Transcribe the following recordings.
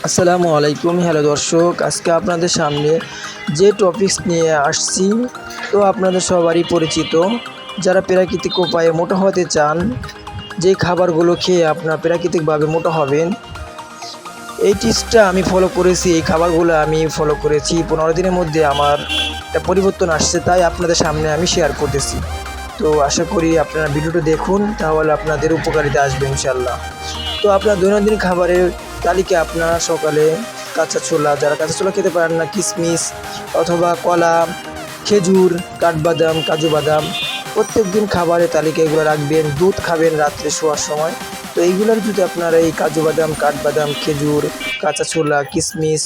আসসালামু আলাইকুম। হ্যালো দর্শক, আজকে আপনাদের সামনে যে টপিকস নিয়ে আসছি তো আপনাদের সবারই পরিচিত। যারা প্রাকৃতিক উপায়ে মোটা হতে চান, যে খাবারগুলো খেয়ে আপনার প্রাকৃতিকভাবে মোটা হবেন, এই টিপসটা আমি ফলো করেছি। এই খাবারগুলো আমি ফলো করেছি, 15 দিনের মধ্যে আমার একটা পরিবর্তন আসছে, তাই আপনাদের সামনে আমি শেয়ার করতেছি। তো আশা করি আপনারা ভিডিওটা দেখুন, তাহলে আপনাদের উপকারিতা আসবে ইনশাল্লাহ। তো আপনার দৈনন্দিন খাবারের তালিকা আপনারা সকালে কাঁচা ছোলা, যারা কাঁচা ছোলা খেতে পারেন না, কিশমিশ অথবা কলা, খেজুর, কাঠবাদাম, কাজু বাদাম প্রত্যেক দিন খাবারের তালিকা এগুলো রাখবেন। দুধ খাবেন রাত্রে শোয়ার সময়। তো এইগুলোর যদি আপনারা এই কাজু বাদাম, কাঠবাদাম, খেজুর, কাঁচা ছোলা, কিশমিশ,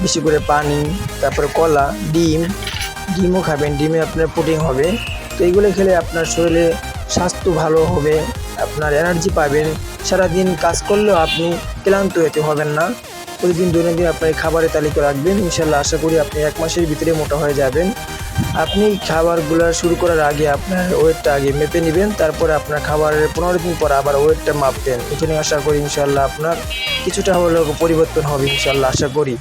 বেশি করে পানি, তারপরে কলা, ডিমও খাবেন। ডিমে আপনার প্রোটিন হবে। তো এইগুলো খেলে আপনার শরীরে স্বাস্থ্য ভালো হবে, আপনার এনার্জি পাবেন। সারাদিন কাজ করলেও আপনি ক্লান্ত হতে হবেন না। প্রতিদিন দৈনন্দিন আপনার খাবারের তালিকা রাখবেন, ইনশাল্লাহ আশা করি আপনি 1 মাসের ভিতরে মোটা হয়ে যাবেন। আপনি খাবারগুলো শুরু করার আগে আপনার ওয়েটটা আগে মেপে নেবেন, তারপরে আপনার খাবারের 15 দিন পর আবার ওয়েটটা মাপবেন। এখানে আশা করি ইনশাল্লাহ আপনার কিছুটা হলেও পরিবর্তন হবে ইনশাল্লাহ আশা করি।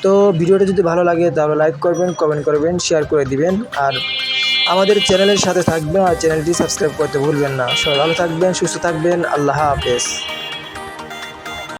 তো ভিডিওটা যদি ভালো লাগে তাহলে লাইক করবেন, কমেন্ট করবেন, শেয়ার করে দিবেন। আর আমাদের চ্যানেলের সাথে থাকবেন আর চ্যানেলটি সাবস্ক্রাইব করতে ভুলবেন না। সবাই ভালো থাকবেন, সুস্থ থাকবেন। আল্লাহ হাফেজ।